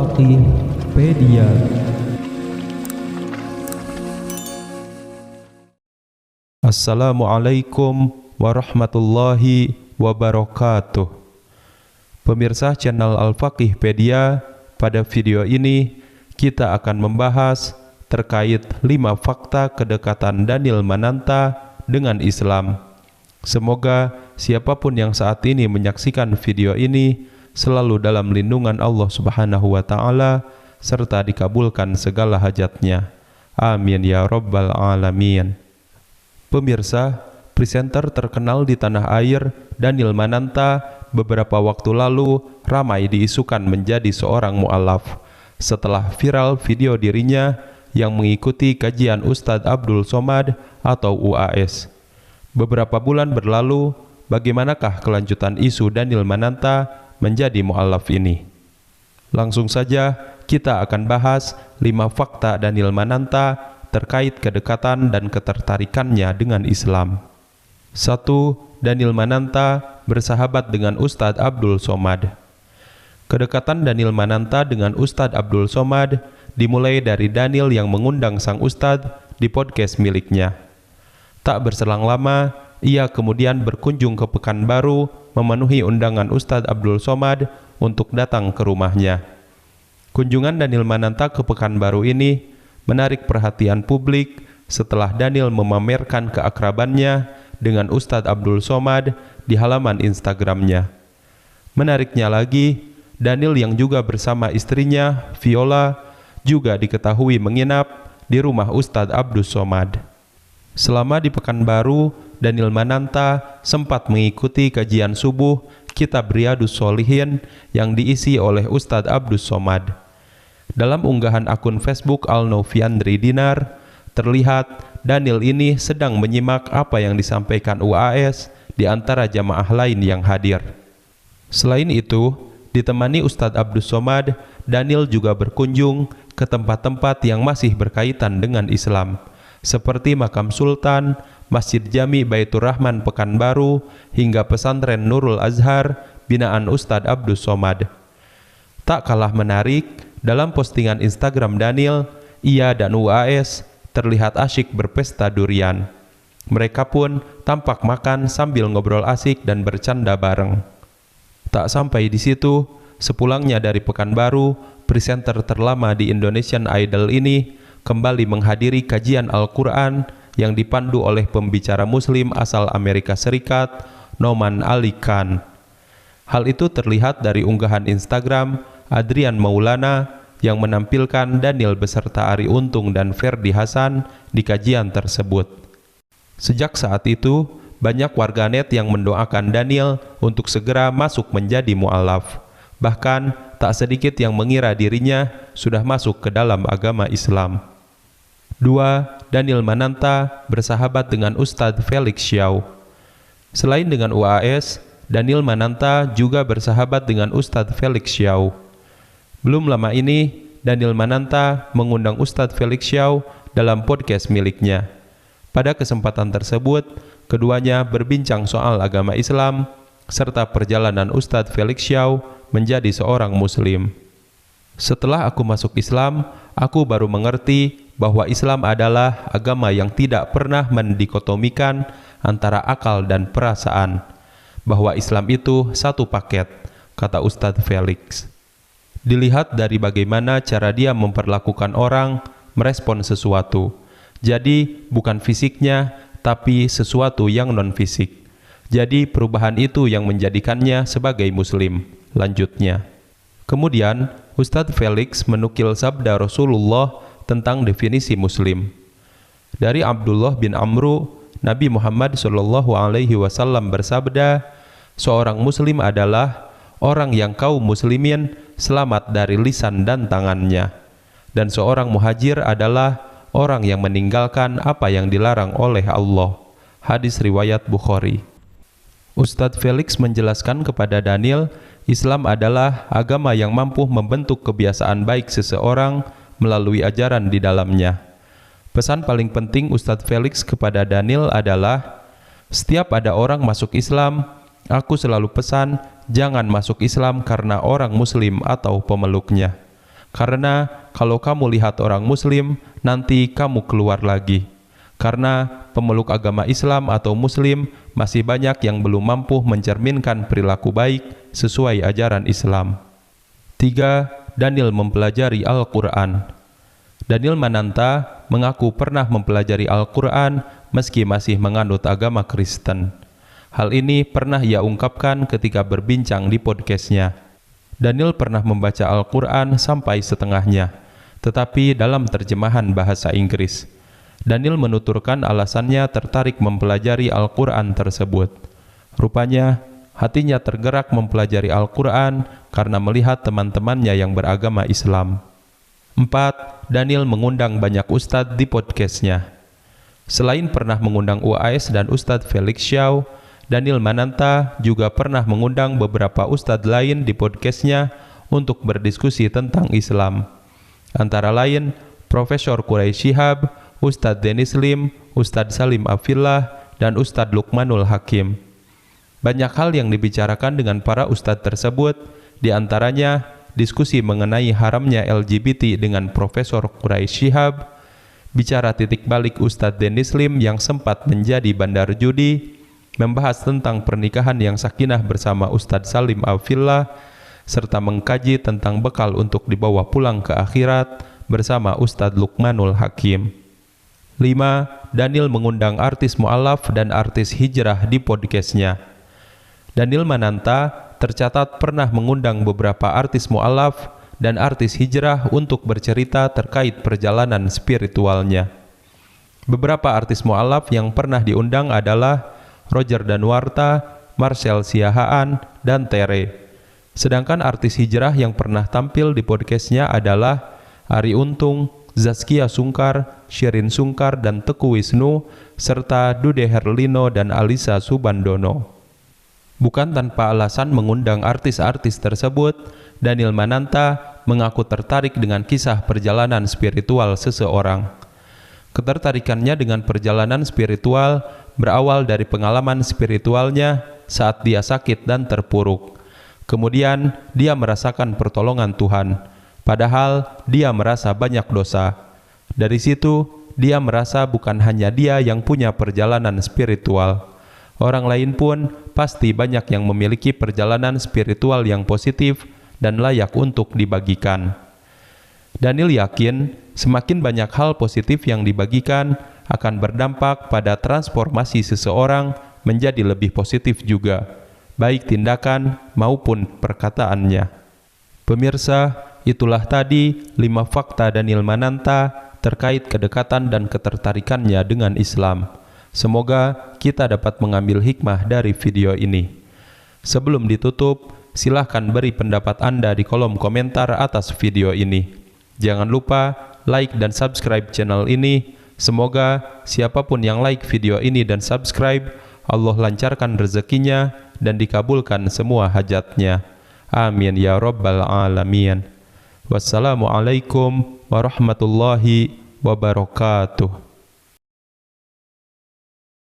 Al-Faqihpedia. Assalamualaikum warahmatullahi wabarakatuh. Pemirsa channel Al-Faqihpedia, pada video ini kita akan membahas terkait 5 fakta kedekatan Daniel Mananta dengan Islam. Semoga siapapun yang saat ini menyaksikan video ini selalu dalam lindungan Allah Subhanahu wa Ta'ala serta dikabulkan segala hajatnya. Amin ya rabbal alamin. Pemirsa, presenter terkenal di tanah air Daniel Mananta beberapa waktu lalu ramai diisukan menjadi seorang mu'alaf setelah viral video dirinya yang mengikuti kajian Ustadz Abdul Somad atau UAS. Beberapa bulan berlalu, bagaimanakah kelanjutan isu Daniel Mananta menjadi mu'alaf ini? Langsung saja kita akan bahas 5 fakta Daniel Mananta terkait kedekatan dan ketertarikannya dengan Islam. 1. Daniel Mananta bersahabat dengan Ustadz Abdul Somad. Kedekatan Daniel Mananta dengan Ustadz Abdul Somad dimulai dari Daniel yang mengundang sang Ustadz di podcast miliknya. Tak berselang lama, ia kemudian berkunjung ke Pekanbaru memenuhi undangan Ustadz Abdul Somad untuk datang ke rumahnya. Kunjungan Daniel Mananta ke Pekanbaru ini menarik perhatian publik setelah Daniel memamerkan keakrabannya dengan Ustadz Abdul Somad di halaman Instagramnya. Menariknya lagi, Daniel yang juga bersama istrinya, Viola, juga diketahui menginap di rumah Ustadz Abdul Somad. Selama di Pekanbaru, Daniel Mananta sempat mengikuti kajian subuh kitab Riyadhus Shalihin yang diisi oleh Ustadz Abdul Somad. Dalam unggahan akun Facebook Al-Noviandri Dinar, terlihat Daniel ini sedang menyimak apa yang disampaikan UAS di antara jamaah lain yang hadir. Selain itu, ditemani Ustadz Abdul Somad, Daniel juga berkunjung ke tempat-tempat yang masih berkaitan dengan Islam, seperti Makam Sultan, Masjid Jami Baitur Rahman Pekanbaru, hingga pesantren Nurul Azhar binaan Ustadz Abdul Somad. Tak kalah menarik, dalam postingan Instagram Daniel, ia dan UAS terlihat asyik berpesta durian. Mereka pun tampak makan sambil ngobrol asik dan bercanda bareng. Tak sampai di situ, sepulangnya dari Pekanbaru, presenter terlama di Indonesian Idol ini kembali menghadiri kajian Al-Quran yang dipandu oleh pembicara muslim asal Amerika Serikat, Noman Ali Khan. Hal itu terlihat dari unggahan Instagram Adrian Maulana yang menampilkan Daniel beserta Ari Untung dan Ferdi Hasan di kajian tersebut. Sejak saat itu, banyak warganet yang mendoakan Daniel untuk segera masuk menjadi mu'alaf. Bahkan, tak sedikit yang mengira dirinya sudah masuk ke dalam agama Islam. 2. Daniel Mananta bersahabat dengan Ustadz Felix Xiao. Selain dengan UAS, Daniel Mananta juga bersahabat dengan Ustadz Felix Xiao. Belum lama ini, Daniel Mananta mengundang Ustadz Felix Xiao dalam podcast miliknya. Pada kesempatan tersebut, keduanya berbincang soal agama Islam serta perjalanan Ustadz Felix Xiao menjadi seorang muslim. Setelah aku masuk Islam, aku baru mengerti bahwa Islam adalah agama yang tidak pernah mendikotomikan antara akal dan perasaan, bahwa Islam itu satu paket, kata Ustadz Felix. Dilihat dari bagaimana cara dia memperlakukan orang, merespon sesuatu. Jadi bukan fisiknya, tapi sesuatu yang non-fisik. Jadi perubahan itu yang menjadikannya sebagai muslim, lanjutnya. Kemudian, Ustadz Felix menukil sabda Rasulullah tentang definisi muslim. Dari Abdullah bin Amru, Nabi Muhammad SAW bersabda, seorang muslim adalah orang yang kaum muslimin selamat dari lisan dan tangannya, dan seorang muhajir adalah orang yang meninggalkan apa yang dilarang oleh Allah. Hadis riwayat Bukhari. Ustadz Felix menjelaskan kepada Daniel, Islam adalah agama yang mampu membentuk kebiasaan baik seseorang melalui ajaran di dalamnya. Pesan paling penting Ustadz Felix kepada Daniel adalah, setiap ada orang masuk Islam, aku selalu pesan, jangan masuk Islam karena orang muslim atau pemeluknya. Karena kalau kamu lihat orang Muslim, nanti kamu keluar lagi. Karena pemeluk agama Islam atau Muslim masih banyak yang belum mampu mencerminkan perilaku baik sesuai ajaran Islam. 3. Daniel mempelajari Al-Quran. Daniel Mananta mengaku pernah mempelajari Al-Quran meski masih menganut agama Kristen. Hal ini pernah ia ungkapkan ketika berbincang di podcastnya. Daniel pernah membaca Al-Quran sampai setengahnya, tetapi dalam terjemahan bahasa Inggris. Daniel menuturkan alasannya tertarik mempelajari Al-Quran tersebut. Rupanya, hatinya tergerak mempelajari Al-Quran karena melihat teman-temannya yang beragama Islam. 4. Daniel mengundang banyak ustadz di podcastnya. Selain pernah mengundang UAS dan Ustadz Felix Xiao, Daniel Mananta juga pernah mengundang beberapa ustadz lain di podcastnya untuk berdiskusi tentang Islam. Antara lain, Profesor Quraish Shihab, Ustadz Dennis Lim, Ustadz Salim Afillah, dan Ustadz Luqmanul Hakim. Banyak hal yang dibicarakan dengan para ustadz tersebut, di antaranya diskusi mengenai haramnya LGBT dengan Profesor Quraish Shihab, bicara titik balik Ustadz Dennis Lim yang sempat menjadi bandar judi, membahas tentang pernikahan yang sakinah bersama Ustadz Salim Afillah, serta mengkaji tentang bekal untuk dibawa pulang ke akhirat bersama Ustadz Luqmanul Hakim. 5. Daniel mengundang artis mu'alaf dan artis hijrah di podcastnya. Daniel Mananta tercatat pernah mengundang beberapa artis mu'alaf dan artis hijrah untuk bercerita terkait perjalanan spiritualnya. Beberapa artis mu'alaf yang pernah diundang adalah Roger Danuarta, Marcel Siahaan, dan Tere. Sedangkan artis hijrah yang pernah tampil di podcastnya adalah Arie Untung, Zaskia Sungkar, Sherin Sungkar, dan Teguh Wisnu, serta Dude Herlino dan Alisa Subandono. Bukan tanpa alasan mengundang artis-artis tersebut, Daniel Mananta mengaku tertarik dengan kisah perjalanan spiritual seseorang. Ketertarikannya dengan perjalanan spiritual berawal dari pengalaman spiritualnya saat dia sakit dan terpuruk. Kemudian dia merasakan pertolongan Tuhan, padahal dia merasa banyak dosa. Dari situ, dia merasa bukan hanya dia yang punya perjalanan spiritual. Orang lain pun pasti banyak yang memiliki perjalanan spiritual yang positif dan layak untuk dibagikan. Daniel yakin semakin banyak hal positif yang dibagikan akan berdampak pada transformasi seseorang menjadi lebih positif juga, baik tindakan maupun perkataannya. Pemirsa, itulah tadi 5 fakta Daniel Mananta terkait kedekatan dan ketertarikannya dengan Islam. Semoga kita dapat mengambil hikmah dari video ini. Sebelum ditutup, silahkan beri pendapat Anda di kolom komentar atas video ini. Jangan lupa like dan subscribe channel ini. Semoga siapapun yang like video ini dan subscribe, Allah lancarkan rezekinya dan dikabulkan semua hajatnya. Amin ya rabbal alamin. Wassalamualaikum warahmatullahi wabarakatuh.